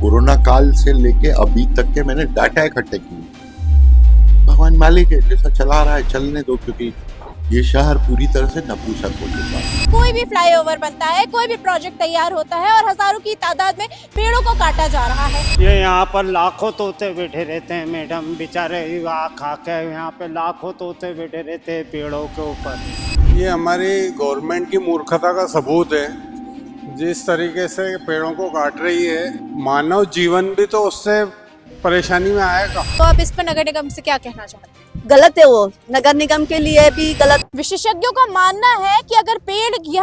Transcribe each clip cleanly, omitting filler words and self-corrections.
Corona काल से लेके अभी तक के मैंने डाटा इकट्ठे किए। भगवान मालिक है, जैसा चला रहा है चलने दो, क्योंकि ये शहर पूरी तरह से नपुंसक हो चुका है। कोई भी फ्लाईओवर बनता है, कोई भी प्रोजेक्ट तैयार होता है और हजारों की तादाद में पेड़ों को काटा जा रहा है। ये यहाँ पर लाखों तोते बैठे रहते हैं मैडम, बेचारे खा के यहाँ पे लाखों तोते बैठे रहते हैं पेड़ों के ऊपर। ये हमारी गवर्नमेंट की मूर्खता का सबूत है। जिस तरीके से पेड़ों को काट रही है, मानव जीवन भी तो उससे परेशानी में आएगा। तो आप इस पर नगर निगम से क्या कहना चाहते हैं? गलत है वो, नगर निगम के लिए भी गलत। विशेषज्ञों का मानना है कि अगर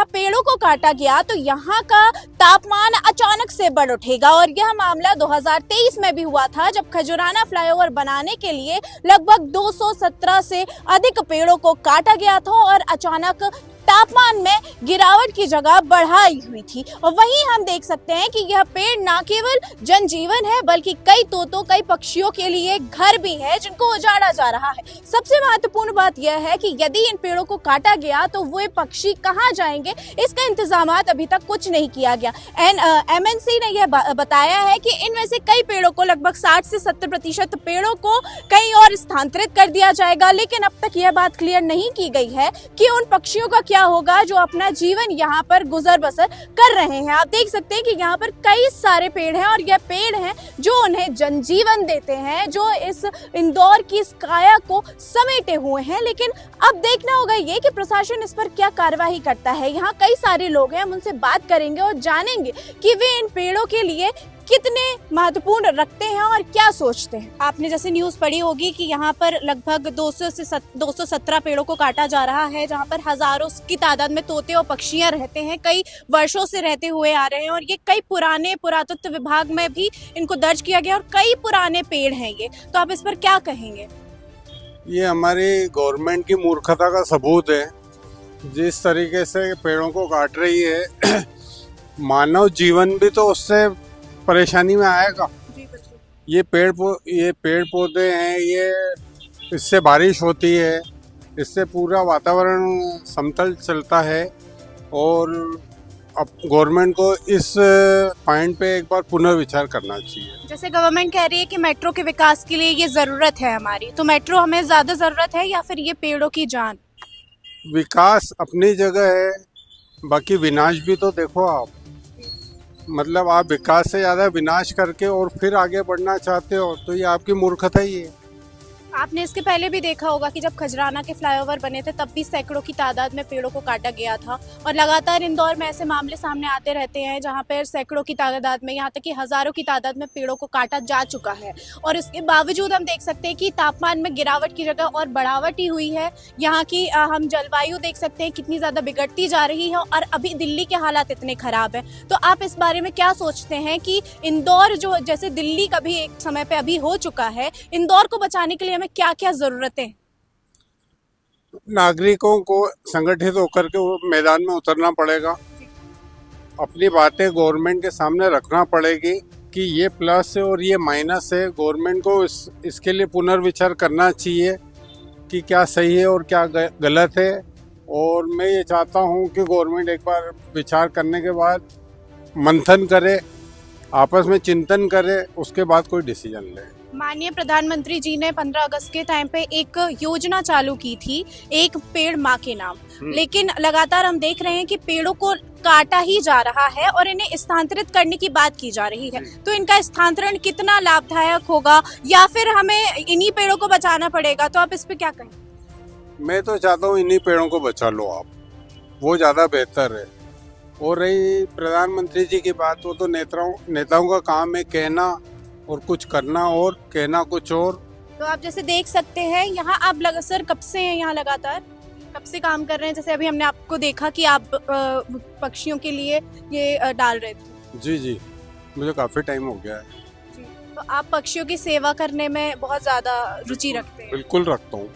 पेड़ों को काटा गया तो यहाँ का तापमान अचानक से बढ़ उठेगा। और यह मामला 2023 में भी हुआ था, जब खजुराना फ्लाईओवर बनाने के लिए लगभग 217 से अधिक पेड़ों को काटा गया था और अचानक तापमान में गिरावट की जगह बढ़ाई हुई थी। और वहीं हम देख सकते हैं कि यह पेड़ न केवल जनजीवन है, बल्कि कई तोतों, कई पक्षियों के लिए घर भी है, जिनको उजाड़ा जा रहा है। सबसे महत्वपूर्ण बात यह है कि यदि इन पेड़ों को काटा गया तो वो पक्षी कहाँ जाएंगे, इसका इंतजामात अभी तक कुछ नहीं किया गया। MNC ने यह बताया है कि इनमें से कई पेड़ों को, लगभग 60 से 70% पेड़ों को कहीं और स्थानांतरित कर दिया जाएगा। लेकिन अब तक यह बात क्लियर नहीं की गई है कि उन पक्षियों का क्या होगा जो अपना जीवन यहाँ पर गुजर बसर कर रहे हैं। आप देख सकते हैं कि यहाँ पर कई सारे पेड़ हैं और यह पेड़ हैं जो उन्हें जनजीवन देते हैं, जो इस इंदौर की इस काया को समेटे हुए हैं। लेकिन अब देखना होगा ये कि प्रशासन इस पर क्या कार्रवाई करता है। यहाँ कई सारे लोग हैं, हम उनसे बात करेंगे और जानेंगे कि वे इन पेड़ों के लिए कितने महत्वपूर्ण रखते हैं और क्या सोचते हैं। आपने जैसे न्यूज़ पढ़ी होगी कि यहाँ पर लगभग 217 पेड़ों को काटा जा रहा है, जहाँ पर हजारों की तादाद में तोते और पक्षियां रहते हैं, कई वर्षों से रहते हुए आ रहे हैं। और ये कई पुराने पुरातत्व विभाग में भी इनको दर्ज किया गया और कई पुराने पेड़ हैं ये। तो आप इस पर क्या कहेंगे? ये हमारी गवर्नमेंट की मूर्खता का सबूत है। जिस तरीके से पेड़ों को काट रही है, मानव जीवन भी तो उससे परेशानी में आएगा। ये पेड़ पौधे हैं, ये इससे बारिश होती है, इससे पूरा वातावरण समतल चलता है। और अब गवर्नमेंट को इस पॉइंट पे एक बार पुनर्विचार करना चाहिए। जैसे गवर्नमेंट कह रही है कि मेट्रो के विकास के लिए ये जरूरत है हमारी, तो मेट्रो हमें ज्यादा जरूरत है या फिर ये पेड़ों की जान? विकास अपनी जगह है, बाकी विनाश भी तो देखो आप। मतलब आप विकास से ज़्यादा विनाश करके और फिर आगे बढ़ना चाहते हो, तो ये आपकी मूर्खता ही है। आपने इसके पहले भी देखा होगा कि जब खजराना के फ्लाईओवर बने थे तब भी सैकड़ों की तादाद में पेड़ों को काटा गया था। और लगातार इंदौर में ऐसे मामले सामने आते रहते हैं जहां पर सैकड़ों की तादाद में, यहाँ तक कि हजारों की तादाद में पेड़ों को काटा जा चुका है। और इसके बावजूद हम देख सकते हैं कि तापमान में गिरावट की जगह और बढ़ावट ही हुई है। यहाँ की हम जलवायु देख सकते हैं कितनी ज़्यादा बिगड़ती जा रही है और अभी दिल्ली के हालात इतने ख़राब हैं। तो आप इस बारे में क्या सोचते हैं कि इंदौर, जो जैसे दिल्ली का भी एक समय पर अभी हो चुका है, इंदौर को बचाने के लिए में क्या क्या जरूरतें? नागरिकों को संगठित होकर के वो मैदान में उतरना पड़ेगा। अपनी बातें गवर्नमेंट के सामने रखना पड़ेगी कि ये प्लस है और ये माइनस है। गवर्नमेंट को इसके लिए पुनर्विचार करना चाहिए कि क्या सही है और क्या गलत है। और मैं ये चाहता हूँ कि गवर्नमेंट एक बार विचार करने के बाद मंथन करे, आपस में चिंतन करे, उसके बाद कोई डिसीजन ले। माननीय प्रधानमंत्री जी ने 15 अगस्त के टाइम पे एक योजना चालू की थी, एक पेड़ माँ के नाम। लेकिन लगातार हम देख रहे हैं कि पेड़ों को काटा ही जा रहा है और इन्हें स्थानांतरित करने की बात की जा रही है। तो इनका स्थानांतरण कितना लाभदायक होगा या फिर हमें इन्हीं पेड़ों को बचाना पड़ेगा? तो आप इस पे क्या कहें? मैं तो चाहता हूँ इन्हीं पेड़ों को बचा लो आप, वो ज़्यादा बेहतर है। और रही प्रधानमंत्री जी की बात, वो तो नेताओं का काम है कहना और कुछ करना और कहना कुछ और। तो आप जैसे देख सकते हैं यहाँ आप सर कब से हैं यहाँ, लगातार कब से काम कर रहे हैं? जैसे अभी हमने आपको देखा कि आप पक्षियों के लिए ये डाल रहे थे। जी जी, मुझे काफ़ी टाइम हो गया है। जी, तो आप पक्षियों की सेवा करने में बहुत ज़्यादा रुचि रखते हैं? बिल्कुल रखता हूँ।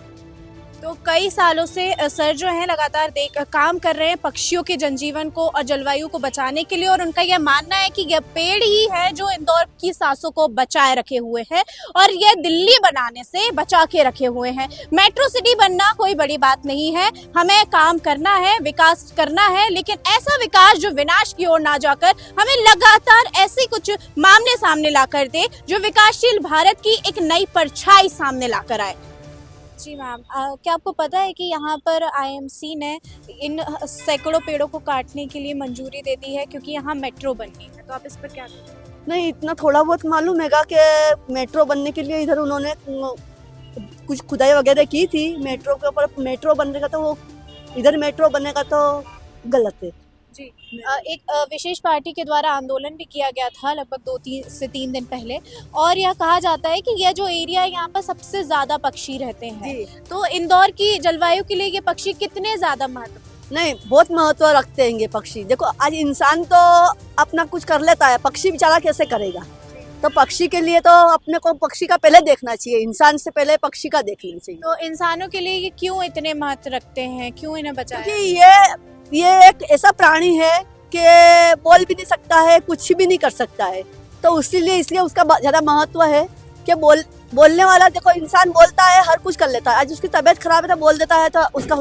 तो कई सालों से सर जो है लगातार काम कर रहे हैं पक्षियों के जनजीवन को और जलवायु को बचाने के लिए, और उनका यह मानना है कि यह पेड़ ही है जो इंदौर की सांसों को बचाए रखे हुए है और यह दिल्ली बनाने से बचा के रखे हुए हैं। मेट्रो सिटी बनना कोई बड़ी बात नहीं है, हमें काम करना है, विकास करना है, लेकिन ऐसा विकास जो विनाश की ओर ना जाकर हमें लगातार ऐसे कुछ मामले सामने लाकर दे जो विकासशील भारत की एक नई परछाई सामने लाकर आए। जी मैम, क्या आपको पता है कि यहाँ पर आईएमसी ने इन सैकड़ों पेड़ों को काटने के लिए मंजूरी दे दी है क्योंकि यहाँ मेट्रो बननी है, तो आप इस पर क्या कहेंगे? नहीं, इतना थोड़ा बहुत मालूम है कि मेट्रो बनने के लिए इधर उन्होंने कुछ खुदाई वगैरह की थी मेट्रो के ऊपर। मेट्रो बनेगा तो वो इधर मेट्रो बनेगा तो गलत है जी। एक विशेष पार्टी के द्वारा आंदोलन भी किया गया था लगभग 2 से 3 दिन पहले, और यह कहा जाता है कि यह जो एरिया है यहाँ पर सबसे ज्यादा पक्षी रहते हैं, तो इंदौर की जलवायु के लिए ये पक्षी कितने ज्यादा महत्व? नहीं, बहुत महत्व रखते हैं ये पक्षी। देखो, आज इंसान तो अपना कुछ कर लेता है, पक्षी बेचारा कैसे करेगा? तो पक्षी के लिए तो अपने को पक्षी का पहले देखना चाहिए, इंसान से पहले पक्षी का देखना चाहिए। तो इंसानों के लिए ये क्यों इतने महत्व रखते हैं, क्यों इन्हें बचाया? क्योंकि ये एक ऐसा प्राणी है कि बोल भी नहीं सकता है, कुछ भी नहीं कर सकता है, तो इसलिए उसका ज्यादा महत्व है कि बोलने वाला। देखो, इंसान बोलता है, हर कुछ कर लेता है, आज उसकी तबीयत खराब है तो बोल देता है, तो उसका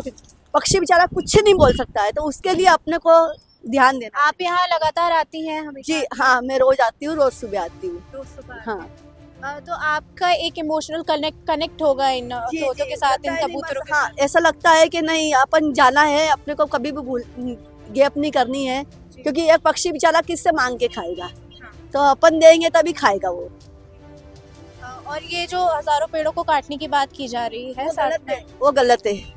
पक्षी बेचारा कुछ नहीं बोल सकता है, तो उसके लिए अपने को ध्यान देना। आप यहाँ लगातार आती हैं हमेशा? जी हाँ, मैं रोज आती हूँ, रोज सुबह आती हूँ। रोज सुबह? हाँ। तो आपका एक इमोशनल कनेक्ट होगा इन तोतों के साथ, इन कबूतरों के हाँ, ऐसा लगता है कि नहीं, अपन जाना है, अपने को कभी भी गैप नहीं करनी है, क्योंकि एक पक्षी बेचारा किससे मांग के खाएगा? तो अपन देंगे तभी खाएगा वो। और ये जो हजारों पेड़ों को काटने की बात की जा रही है वो गलत है।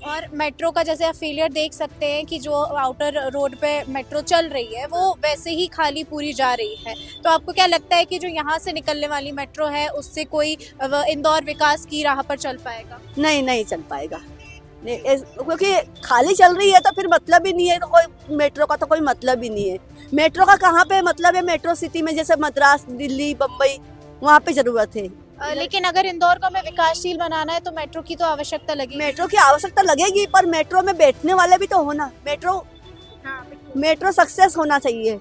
और मेट्रो का जैसे आप फेलियर देख सकते हैं कि जो आउटर रोड पे मेट्रो चल रही है वो वैसे ही खाली पूरी जा रही है, तो आपको क्या लगता है कि जो यहाँ से निकलने वाली मेट्रो है उससे कोई इंदौर विकास की राह पर चल पाएगा? नहीं चल पाएगा, क्योंकि खाली चल रही है तो फिर मतलब ही नहीं है, तो कोई मेट्रो का तो कोई मतलब ही नहीं है। मेट्रो का कहाँ पे मतलब है? मेट्रो सिटी में जैसे मद्रास, दिल्ली, बम्बई, वहाँ पे जरूरत है। लेकिन अगर इंदौर को हमें विकासशील बनाना है तो मेट्रो की तो आवश्यकता लगेगी। मेट्रो की आवश्यकता लगेगी, पर मेट्रो में बैठने वाले भी तो होना। मेट्रो सक्सेस होना चाहिए,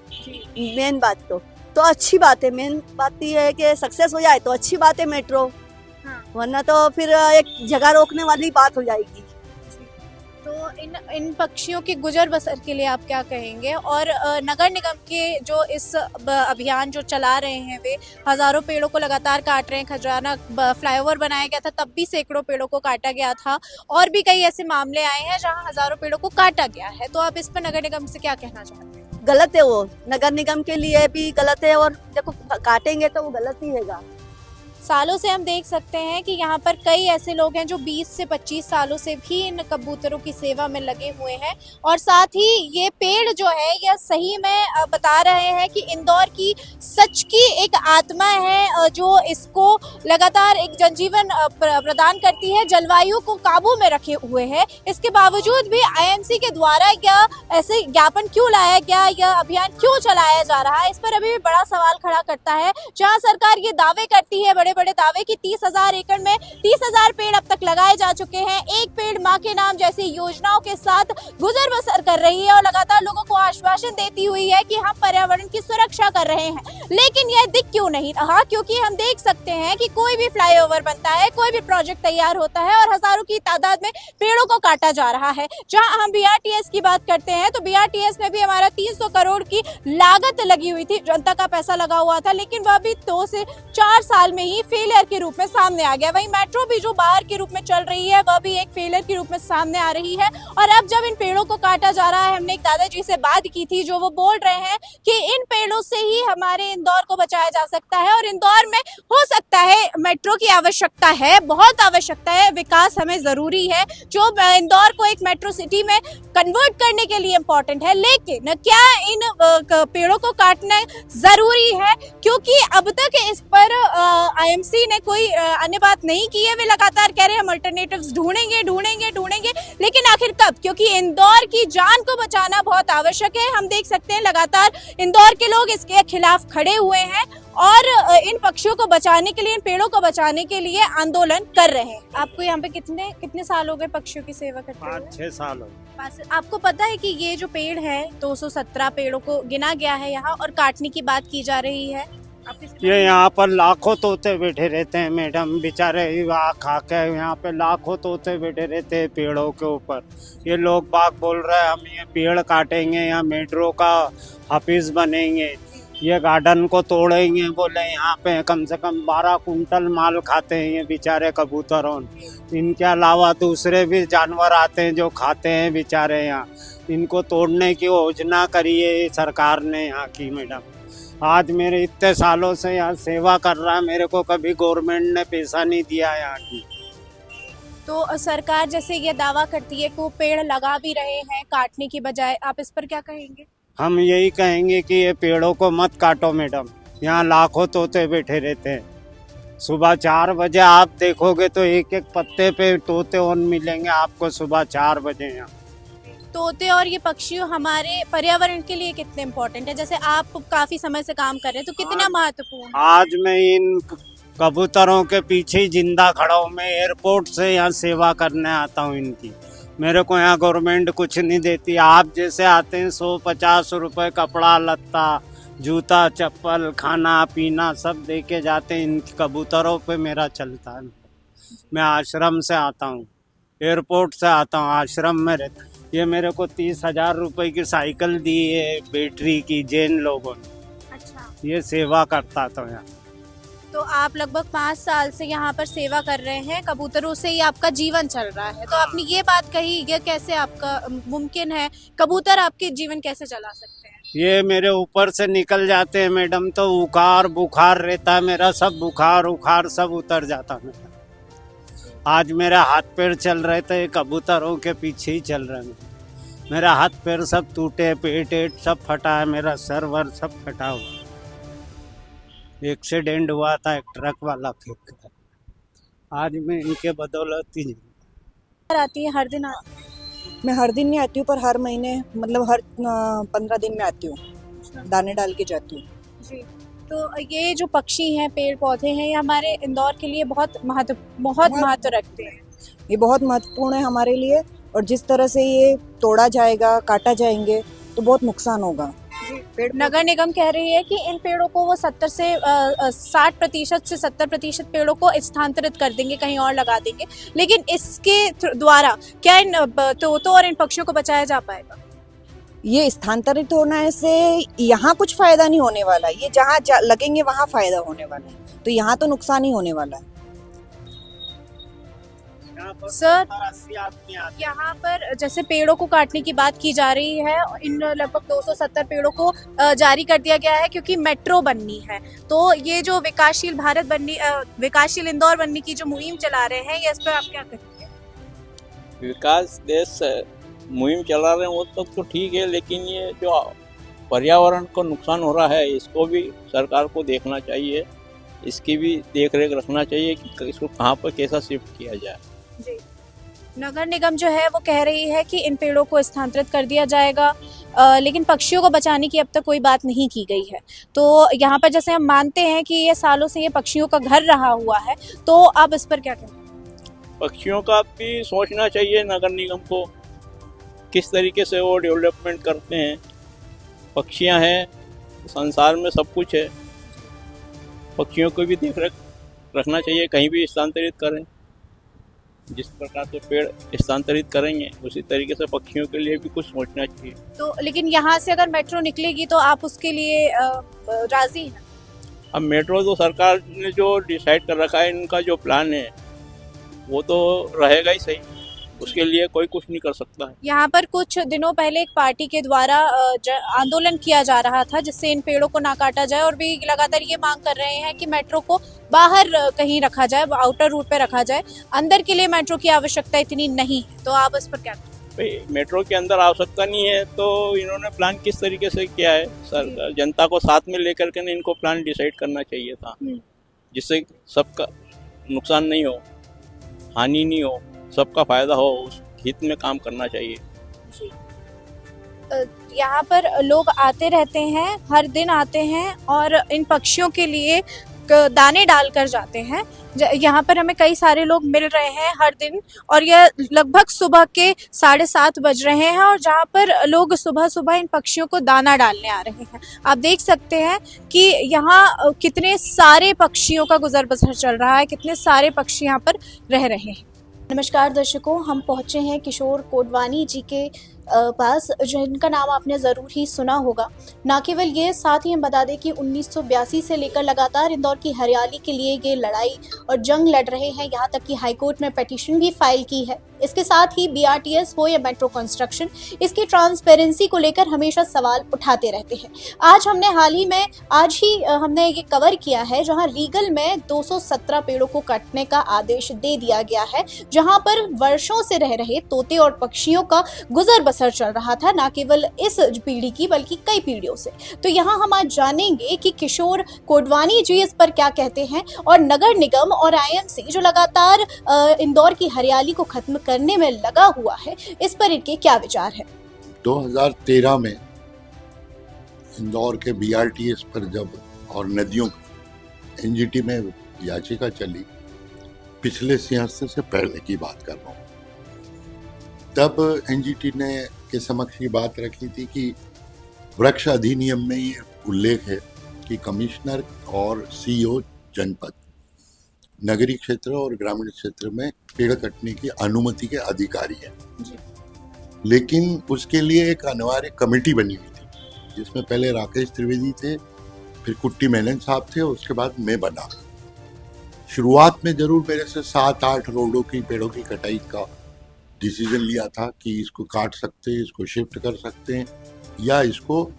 मेन बात तो अच्छी बात है। मेन बात ये है कि सक्सेस हो जाए तो अच्छी बात है मेट्रो, वरना तो फिर एक जगह रोकने वाली बात हो जाएगी। तो इन पक्षियों के गुजर बसर के लिए आप क्या कहेंगे? और नगर निगम के जो इस अभियान जो चला रहे हैं, वे हजारों पेड़ों को लगातार काट रहे हैं। खजराना फ्लाईओवर बनाया गया था, तब भी सैकड़ों पेड़ों को काटा गया था, और भी कई ऐसे मामले आए हैं जहां हजारों पेड़ों को काटा गया है, तो आप इस पर नगर निगम से क्या कहना चाहते हैं? गलत है वो, नगर निगम के लिए भी गलत है, और देखो काटेंगे तो वो गलत ही है। सालों से हम देख सकते हैं कि यहाँ पर कई ऐसे लोग हैं जो 20 से 25 सालों से भी इन कबूतरों की सेवा में लगे हुए हैं, और साथ ही ये पेड़ जो है यह सही में बता रहे हैं कि इंदौर की सच की एक आत्मा है जो इसको लगातार एक जनजीवन प्रदान करती है, जलवायु को काबू में रखे हुए है। इसके बावजूद भी आईएमसी के द्वारा या ऐसे ज्ञापन क्यों लाया गया, यह अभियान क्यों चलाया जा रहा है, इस पर अभी भी बड़ा सवाल खड़ा करता है। जहाँ सरकार ये दावे करती है, बड़े दावे कि 30,000 एकड़ में 30,000 पेड़ अब तक लगाए जा चुके हैं, एक पेड़ मां के नाम जैसी योजनाओं के साथ गुजर बसर कर रही है और लगातार लोगों को आश्वासन देती हुई है कि हम पर्यावरण की सुरक्षा कर रहे हैं, लेकिन यह दिख क्यों नहीं रहा? क्योंकि हम देख सकते हैं कि कोई भी फ्लाईओवर बनता है, कोई भी प्रोजेक्ट तैयार होता है और हजारों की तादाद में पेड़ों को काटा जा रहा है। जहां हम बीआरटीएस की बात करते हैं तो बीआरटीएस में भी हमारा 300 करोड़ की लागत लगी हुई थी, जनता का पैसा लगा हुआ था, लेकिन वह भी 2 से 4 साल में ही फेलियर के रूप में सामने आ गया। वहीं मेट्रो भी जो बाहर के रूप में चल रही है वह भी एक फेलियर के रूप में सामने आ रही है। और अब जब इन पेड़ों को काटा जा रहा है, हमने एक दादाजी से बात की थी जो वो बोल रहे हैं कि इन पेड़ों से ही हमारे इंदौर को बचाया जा सकता है, और इंदौर में हो सकता है मेट्रो की आवश्यकता है, बहुत आवश्यकता है, विकास हमें जरूरी है, जो इंदौर को एक मेट्रो सिटी में कन्वर्ट करने के लिए इम्पोर्टेंट है। लेकिन क्या इन पेड़ों को काटना जरूरी है? क्योंकि अब तक इस पर आईएमसी ने कोई अन्य बात नहीं की है। वे लगातार कह रहे हैं हम अल्टरनेटिव्स ढूंढेंगे, लेकिन आखिर कब? क्योंकि इंदौर की जान को बचाना बहुत आवश्यक है। हम देख सकते हैं लगातार इंदौर के लोग इसके खिलाफ खड़े हुए हैं और इन पक्षियों को बचाने के लिए, इन पेड़ों को बचाने के लिए आंदोलन कर रहे हैं। आपको यहाँ पे कितने कितने साल हो गए पक्षियों की सेवा करते हुए? 5-6 साल हो गए। आपको पता है कि ये जो पेड़ है 217 पेड़ों को गिना गया है यहाँ और काटने की बात की जा रही है। आप इसके ये यहाँ पर लाखों तोते बैठे रहते हैं मैडम, बेचारे आँख खा के यहाँ पे लाखों तोते बैठे रहते हैं पेड़ों के ऊपर। ये लोग बाग बोल रहे हैं हम ये पेड़ काटेंगे, यहाँ मेट्रो का ऑफिस बनेंगे, ये गार्डन को तोड़ेंगे, बोले यहाँ पे कम से कम 12 कुंटल माल खाते हैं ये बेचारे कबूतरों। इनके अलावा दूसरे भी जानवर आते हैं जो खाते हैं बेचारे यहाँ। इनको तोड़ने की योजना करी है सरकार ने यहाँ की मैडम। आज मेरे इतने सालों से यहाँ सेवा कर रहा है, मेरे को कभी गवर्नमेंट ने पैसा नहीं दिया यहाँ की। तो सरकार जैसे ये दावा करती है कि वो पेड़ लगा भी रहे हैं काटने की बजाय, आप इस पर क्या कहेंगे? हम यही कहेंगे कि ये पेड़ों को मत काटो मैडम, यहाँ लाखों तोते बैठे रहते हैं। सुबह 4 बजे आप देखोगे तो एक एक पत्ते पे तोते और मिलेंगे आपको सुबह 4 बजे यहाँ। तोते और ये पक्षी हमारे पर्यावरण के लिए कितने इम्पोर्टेंट है? जैसे आप काफी समय से काम कर रहे हैं तो कितना महत्वपूर्ण है? आज मैं इन कबूतरों के पीछे ही जिंदा खड़ा हूँ। मैं एयरपोर्ट से यहाँ सेवा करने आता हूँ इनकी। मेरे को यहाँ गवर्नमेंट कुछ नहीं देती। आप जैसे आते हैं 150 रुपये कपड़ा लत्ता जूता चप्पल खाना पीना सब दे के जाते हैं। इन कबूतरों पे मेरा चलता है। मैं आश्रम से आता हूँ, एयरपोर्ट से आता हूँ, आश्रम में रहता। ये मेरे को 30,000 रुपये की साइकिल दी है बैटरी की जैन लोगों ने। अच्छा, ये सेवा करता था यहाँ। तो आप लगभग 5 साल से यहाँ पर सेवा कर रहे हैं, कबूतरों से ही आपका जीवन चल रहा है। तो आपने ये बात कही, ये कैसे आपका मुमकिन है? कबूतर आपके जीवन कैसे चला सकते हैं? ये मेरे ऊपर से निकल जाते हैं मैडम, तो उखार बुखार रहता है मेरा, सब बुखार उखार सब उतर जाता है मेरा। आज मेरा हाथ पैर चल रहे थे कबूतरों के पीछे ही चल रहे हैं। मेरा हाथ पैर सब टूटे, पेट सब फटा है, मेरा सर वर सब फटा हुआ। एक्सीडेंट हुआ था, एक ट्रक वाला फेंक गया। आज मैं इनके बदौलत ही आती है, हर दिन आती है? मैं हर दिन नहीं आती हूँ पर हर महीने मतलब हर 15 दिन में आती हूँ, दाने डाल के जाती हूँ। जी, तो ये जो पक्षी हैं पेड़ पौधे हैं ये हमारे इंदौर के लिए बहुत महत्व रखते हैं। ये बहुत महत्वपूर्ण है हमारे लिए, और जिस तरह से ये तोड़ा जाएगा काटा जाएंगे तो बहुत नुकसान होगा। नगर निगम कह रही है कि इन पेड़ों को वो 60% से 70% पेड़ों को स्थानांतरित कर देंगे, कहीं और लगा देंगे। लेकिन इसके द्वारा क्या इन तोतों और इन पक्षियों को बचाया जा पाएगा? ये स्थानांतरित होने से यहाँ कुछ फायदा नहीं होने वाला, ये जहाँ लगेंगे वहाँ फायदा होने वाला है, तो यहाँ तो नुकसान ही होने वाला है। सर, यहाँ पर जैसे पेड़ों को काटने की बात की जा रही है, इन लगभग 270 पेड़ों को जारी कर दिया गया है क्योंकि मेट्रो बननी है। तो ये जो विकासशील इंदौर बनने की जो मुहिम चला रहे हैं, ये इस पर आप क्या कहेंगे? विकास देश मुहिम चला रहे हैं वो तक तो ठीक है, लेकिन ये जो पर्यावरण को नुकसान हो रहा है इसको भी सरकार को देखना चाहिए, इसकी भी देख रेख रखना चाहिए कि इसको कहाँ पर कैसा शिफ्ट किया जाए। जी, नगर निगम जो है वो कह रही है कि इन पेड़ों को स्थानांतरित कर दिया जाएगा, लेकिन पक्षियों को बचाने की अब तक कोई बात नहीं की गई है। तो यहाँ पर जैसे हम मानते हैं कि ये सालों से ये पक्षियों का घर रहा हुआ है, तो आप इस पर क्या कहें? पक्षियों का भी सोचना चाहिए नगर निगम को, किस तरीके से वो डेवलपमेंट करते हैं। पक्षियाँ हैं, संसार में सब कुछ है, पक्षियों को भी देख रेख रखना चाहिए, कहीं भी स्थानांतरित करें। जिस प्रकार से पेड़ स्थानांतरित करेंगे उसी तरीके से पक्षियों के लिए भी कुछ सोचना चाहिए। तो लेकिन यहाँ से अगर मेट्रो निकलेगी तो आप उसके लिए राजी हैं? अब मेट्रो तो सरकार ने जो डिसाइड कर रखा है, इनका जो प्लान है वो तो रहेगा ही सही, उसके लिए कोई कुछ नहीं कर सकता है। यहाँ पर कुछ दिनों पहले एक पार्टी के द्वारा आंदोलन किया जा रहा था जिससे इन पेड़ों को ना काटा जाए, और भी लगातार ये मांग कर रहे हैं कि मेट्रो को बाहर कहीं रखा जाए, आउटर रूट पे रखा जाए, अंदर के लिए मेट्रो की आवश्यकता इतनी नहीं है। तो आप इस पर क्या कहें? मेट्रो के अंदर आवश्यकता नहीं है तो इन्होंने प्लान किस तरीके से किया है? सरकार जनता को साथ में लेकर के इनको प्लान डिसाइड करना चाहिए था, जिससे सबका नुकसान नहीं हो, हानि नहीं हो, सबका फायदा हो, उस हित में काम करना चाहिए। यहाँ पर लोग आते रहते हैं, हर दिन आते हैं और इन पक्षियों के लिए दाने डालकर जाते हैं। यहाँ पर हमें कई सारे लोग मिल रहे हैं हर दिन और यह लगभग सुबह के 7:30 बज रहे हैं और जहाँ पर लोग सुबह सुबह इन पक्षियों को दाना डालने आ रहे हैं। आप देख सकते हैं कि यहाँ कितने सारे पक्षियों का गुजर बसर चल रहा है, कितने सारे पक्षी यहाँ पर रह रहे हैं। नमस्कार दर्शकों, हम पहुँचे हैं किशोर कोडवानी जी के पास, जिनका नाम आपने ज़रूर ही सुना होगा। ना केवल ये, साथ ही हम बता दें कि 1982 से लेकर लगातार इंदौर की हरियाली के लिए ये लड़ाई और जंग लड़ रहे हैं। यहाँ तक कि हाईकोर्ट में पिटीशन भी फाइल की है। इसके साथ ही BRTS हो या मेट्रो कंस्ट्रक्शन, इसकी ट्रांसपेरेंसी को लेकर हमेशा सवाल उठाते रहते हैं। आज ही हमने ये कवर किया है जहां रीगल में 217 पेड़ों को काटने का आदेश दे दिया गया है, जहां पर वर्षों से रह रहे तोते और पक्षियों का गुजर बसर चल रहा था, ना केवल इस पीढ़ी की बल्कि कई पीढ़ियों से। तो यहाँ हम आज जानेंगे कि किशोर कोडवानी जी इस पर क्या कहते हैं और नगर निगम और IMC जो लगातार इंदौर की हरियाली को खत्म करने में लगा हुआ है, इस पर इनके क्या विचार है। 2013 में इंदौर के BRTS पर जब और नदियों NGT में याचिका चली, पिछले सियासत से पहले की बात कर रहा हूँ, तब NGT ने के समक्ष ये बात रखी थी कि वृक्ष अधिनियम में ये उल्लेख है कि कमिश्नर और CEO जनपद नगरीय क्षेत्र और ग्रामीण क्षेत्र में पेड़ कटने की अनुमति के अधिकारी है। लेकिन उसके लिए एक अनिवार्य कमेटी बनी हुई थी, जिसमें पहले राकेश त्रिवेदी थे, फिर कुट्टी मेनन साहब थे, उसके बाद मैं बना। शुरुआत में जरूर मेरे से 7-8 रोडों की पेड़ों की कटाई का डिसीजन लिया था कि इसको काट सकते हैं, इसको शिफ्ट कर सकते हैं या इसको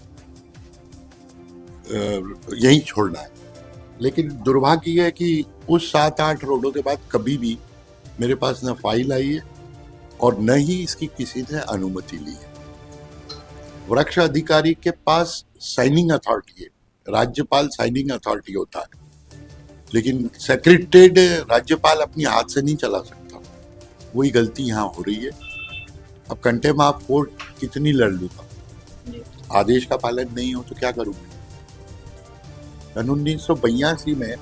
यहीं छोड़ना है। लेकिन दुर्भाग्य यह है कि उस 7-8 रोडों के बाद कभी भी मेरे पास न फाइल आई है और न ही इसकी किसी ने अनुमति ली है। वृक्ष अधिकारी के पास साइनिंग अथॉरिटी है, राज्यपाल साइनिंग अथॉरिटी होता है, लेकिन सेक्रेटेरिएट राज्यपाल अपनी हाथ से नहीं चला सकता। वही गलती यहाँ हो रही है। अब कंटेम्प्ट ऑफ कोर्ट कितनी लड़ लूंगा, आदेश का पालन नहीं हो तो क्या करूंगा। 1982 में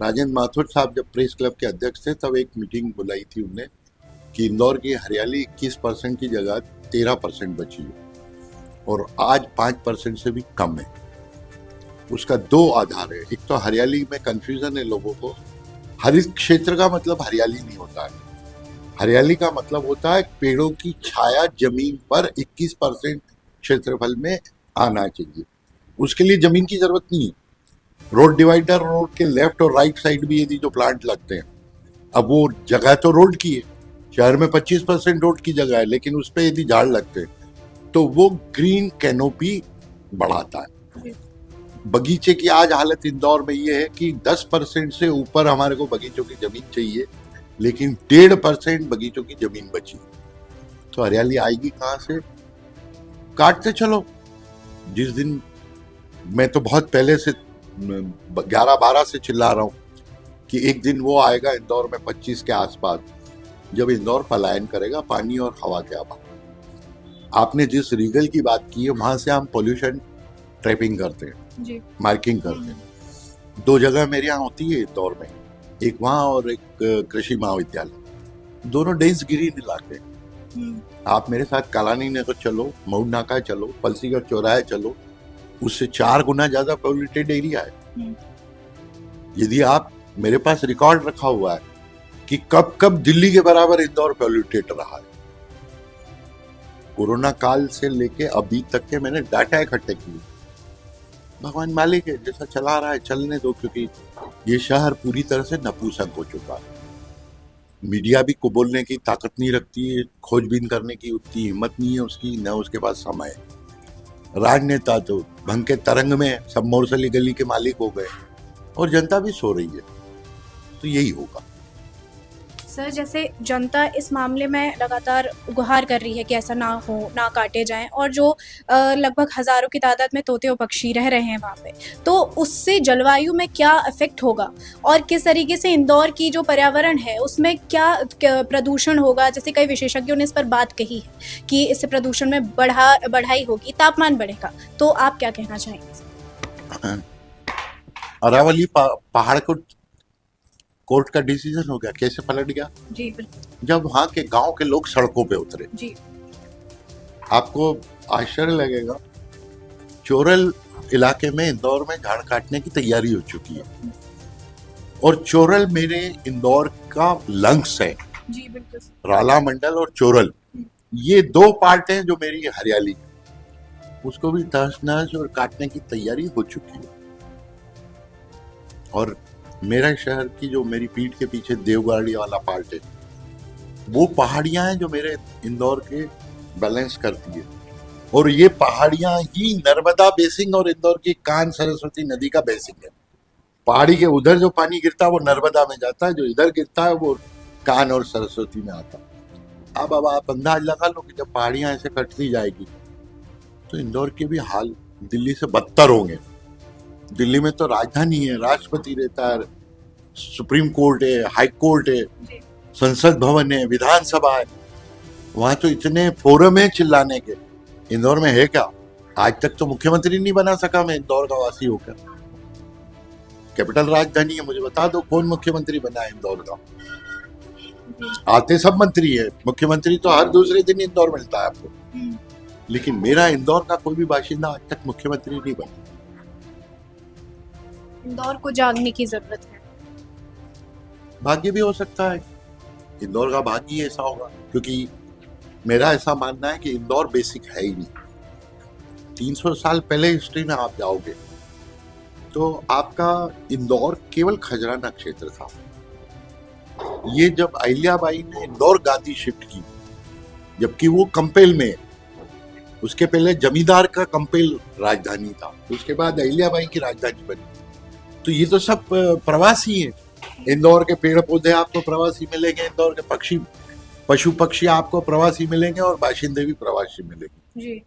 राजेंद्र माथुर साहब जब प्रेस क्लब के अध्यक्ष थे, तब एक मीटिंग बुलाई थी उनने कि इंदौर की हरियाली 21% की जगह 13% बची है और आज 5% से भी कम है। उसका 2 आधार है। एक तो हरियाली में कंफ्यूजन है लोगों को। हरित क्षेत्र का मतलब हरियाली नहीं होता है। हरियाली का मतलब होता है पेड़ों की छाया जमीन पर 21% क्षेत्रफल में आना चाहिए। उसके लिए जमीन की जरूरत नहीं है। रोड डिवाइडर, रोड के लेफ्ट और राइट साइड भी यदि जो प्लांट लगते हैं, अब वो जगह तो रोड की है, शहर में 25% रोड की जगह है, लेकिन उस पर यदि झाड़ लगते हैं तो वो ग्रीन कैनोपी बढ़ाता है। बगीचे की आज हालत इंदौर में ये है कि 10% से ऊपर हमारे को बगीचों की जमीन चाहिए, लेकिन 1.5% बगीचों की जमीन बची। तो हरियाली आएगी कहाँ से? काटते चलो। जिस दिन मैं तो बहुत पहले से 11-12 से चिल्ला रहा हूँ कि एक दिन वो आएगा इंदौर में 25 के आसपास, जब इंदौर पलायन करेगा पानी और हवा के अभाव। आपने जिस रीगल की बात की है, वहां से हम पोल्यूशन ट्रैपिंग करते हैं जी, मार्किंग करते हैं। 2 जगह मेरे यहाँ होती है इंदौर में, एक वहाँ और एक कृषि महाविद्यालय, दोनों डेंस ग्रीन इलाके। आप मेरे साथ कालानी नगर चलो, मऊ नाका चलो, पलसीगढ़ चौराहे चलो, उससे 4 गुना ज्यादा पॉल्यूटेड एरिया है। यदि आप, मेरे पास रिकॉर्ड रखा हुआ है कि कब कब दिल्ली के बराबर इंदौर पॉल्यूटेड रहा है। कोरोना काल से लेके अभी तक के मैंने डाटा इकट्ठे किए। भगवान मालिक है, जैसा चला रहा है चलने दो, क्योंकि ये शहर पूरी तरह से नपुंसक हो चुका है। मीडिया भी को बोलने की ताकत नहीं रखती है, खोजबीन करने की उतनी हिम्मत नहीं है उसकी, न उसके पास समय। राजनेता तो भंग के तरंग में सब मोरसली गली के मालिक हो गए और जनता भी सो रही है। तो यही होगा। सर, जैसे जनता इस मामले में लगातार गुहार कर रही है कि ऐसा ना हो, ना काटे जाएं, और जो लगभग हजारों की तादाद में तोते और पक्षी रह रहे हैं वहाँ पे, तो उससे जलवायु में क्या इफेक्ट होगा और किस तरीके से इंदौर की जो पर्यावरण है उसमें क्या प्रदूषण होगा? जैसे कई विशेषज्ञों ने इस पर बात कही है कि इससे प्रदूषण में बढ़ाई होगी, तापमान बढ़ेगा, तो आप क्या कहना चाहेंगे? अरावली पहाड़ को कोर्ट का डिसीजन हो गया, कैसे पलट गया? जी बिल्कुल। जब वहां के गांव के लोग सड़कों पे उतरे। जी। आपको आश्चर्य लगेगा, चोरल इलाके में इंदौर में झाड़ काटने की तैयारी हो चुकी है, और चोरल मेरे इंदौर का लंग्स है। जी बिल्कुल। राला मंडल और चोरल, ये दो पार्ट हैं जो मेरी हरियाली है, उसको भी तहस नहस और काटने की तैयारी हो चुकी है। और मेरा शहर की जो मेरी पीठ के पीछे देवगाड़ी वाला पार्ट है, वो पहाड़ियां हैं जो मेरे इंदौर के बैलेंस करती है, और ये पहाड़ियां ही नर्मदा बेसिन और इंदौर की कान सरस्वती नदी का बेसिन है। पहाड़ी के उधर जो पानी गिरता है वो नर्मदा में जाता है, जो इधर गिरता है वो कान और सरस्वती में आता है। अब आप अंदाज लगा लो कि जब पहाड़ियां ऐसे कटती जाएगी तो इंदौर के भी हाल दिल्ली से बदतर होंगे। दिल्ली में तो राजधानी है, राष्ट्रपति रहता है, सुप्रीम कोर्ट है, हाई कोर्ट है, संसद भवन है, विधानसभा है, वहां तो इतने फोरम है चिल्लाने के। इंदौर में है क्या? आज तक तो मुख्यमंत्री नहीं बना सका मैं इंदौर का वासी होकर। कैपिटल राजधानी है, मुझे बता दो कौन मुख्यमंत्री बना है इंदौर का? आते सब मंत्री है, मुख्यमंत्री तो हर दूसरे दिन इंदौर मिलता है आपको, लेकिन मेरा इंदौर का कोई भी बाशिंदा आज तक मुख्यमंत्री नहीं बना। इंदौर को जागने की जरूरत है। भाग्य भी हो सकता है, इंदौर का भाग्य ही ऐसा होगा, क्योंकि मेरा ऐसा मानना है कि इंदौर बेसिक है ही नहीं। 300 साल पहले हिस्ट्री में आप जाओगे तो आपका इंदौर केवल खजराना क्षेत्र था। ये जब अहिल्याबाई ने इंदौर गादी शिफ्ट की, जबकि वो कंपेल में, उसके पहले जमींदार का कंपेल राजधानी था, उसके बाद अहिल्याबाई की राजधानी बनी। तो ये तो सब प्रवासी हैं। इंदौर के पेड़ पौधे आपको प्रवासी मिलेंगे, इंदौर के पशु पक्षी आपको प्रवासी मिलेंगे, और बाशिंदे भी प्रवासी मिलेंगे जी।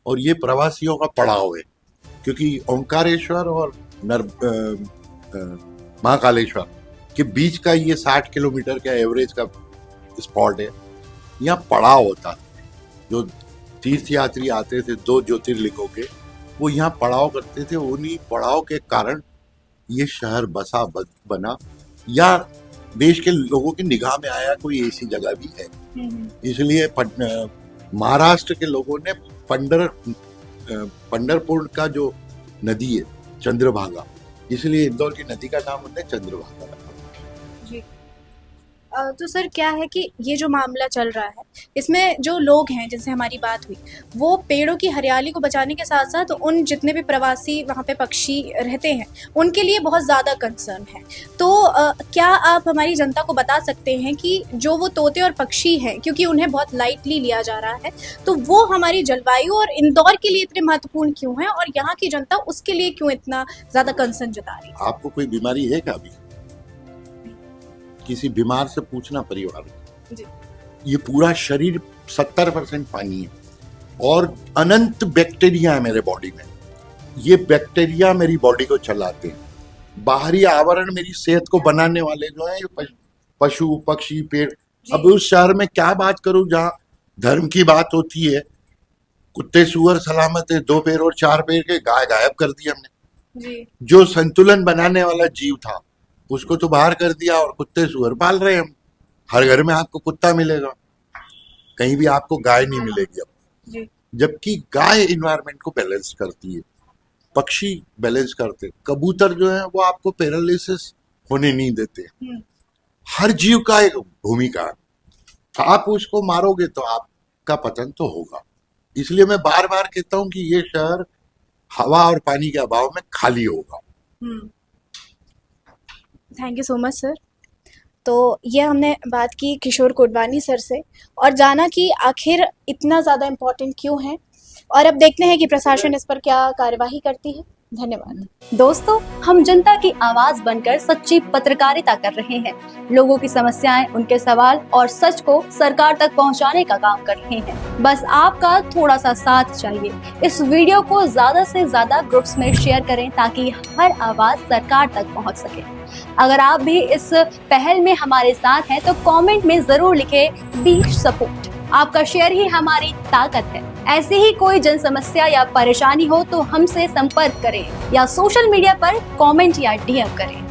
और ये प्रवासियों का पड़ाव है, क्योंकि ओंकारेश्वर और महाकालेश्वर के बीच का ये 60 किलोमीटर का एवरेज का स्पॉट है। यहाँ पड़ाव होता था, जो तीर्थ यात्री आते थे 2 ज्योतिर्लिंगों के, वो यहाँ पड़ाव करते थे। उन्हीं पड़ाव के कारण ये शहर बना, या देश के लोगों की निगाह में आया कोई ऐसी जगह भी है। इसलिए महाराष्ट्र के लोगों ने पंढरपुर का जो नदी है चंद्रभागा, इसलिए इंदौर की नदी का नाम उन्होंने चंद्रभागा रखा। जी। तो सर, क्या है कि ये जो मामला चल रहा है, इसमें जो लोग हैं जिनसे हमारी बात हुई, वो पेड़ों की हरियाली को बचाने के साथ साथ उन जितने भी प्रवासी वहाँ पे पक्षी रहते हैं उनके लिए बहुत ज़्यादा कंसर्न है। तो क्या आप हमारी जनता को बता सकते हैं कि जो वो तोते और पक्षी हैं, क्योंकि उन्हें बहुत लाइटली लिया जा रहा है, तो वो हमारी जलवायु और इंदौर के लिए इतने महत्वपूर्ण क्यों हैं, और यहाँ की जनता उसके लिए क्यों इतना ज़्यादा कंसर्न जता रही है? आपको कोई बीमारी है क्या? अभी किसी बीमार से पूछना परिवार में। ये पूरा शरीर 70% पानी है, और अनंत बैक्टीरिया है मेरे बॉडी में। ये बैक्टीरिया मेरी बॉडी को चलाते हैं। बाहरी आवरण मेरी सेहत को बनाने वाले जो है पशु पक्षी पेड़। अब उस शहर में क्या बात करूं जहां धर्म की बात होती है, कुत्ते सुअर सलामत है, 2 पैर और 4 पैर के गाय गायब कर दी हमने जी। जो संतुलन बनाने वाला जीव था उसको तो बाहर कर दिया, और कुत्ते सुअर पाल रहे हैं हम। हर घर में आपको कुत्ता मिलेगा, कहीं भी आपको गाय नहीं मिलेगी अब। जबकि गाय इन्वायरमेंट को बैलेंस करती है, पक्षी बैलेंस करते, कबूतर जो है वो आपको पैरालिसिस होने नहीं देते। हर जीव का एक भूमिका है। आप उसको मारोगे तो आपका पतन तो होगा। इसलिए मैं बार बार कहता हूं कि ये शहर हवा और पानी के अभाव में खाली होगा। Thank you so much sir. तो ये हमने बात की किशोर कोटवानी सर से, और जाना कि आखिर इतना ज़्यादा इम्पोर्टेंट क्यों है, और अब देखते हैं कि प्रशासन इस पर क्या कार्यवाही करती है। धन्यवाद। दोस्तों, हम जनता की आवाज बनकर सच्ची पत्रकारिता कर रहे हैं। लोगों की समस्याएं, उनके सवाल और सच को सरकार तक पहुंचाने का काम कर रहे हैं। बस आपका थोड़ा सा साथ चाहिए। इस वीडियो को ज्यादा से ज्यादा ग्रुप्स में शेयर करें ताकि हर आवाज सरकार तक पहुंच सके। अगर आप भी इस पहल में हमारे साथ हैं तो कमेंट में जरूर लिखें बी सपोर्ट। आपका शेयर ही हमारी ताकत है। ऐसी ही कोई जन समस्या या परेशानी हो तो हमसे संपर्क करें या सोशल मीडिया पर कमेंट या डीएम करें।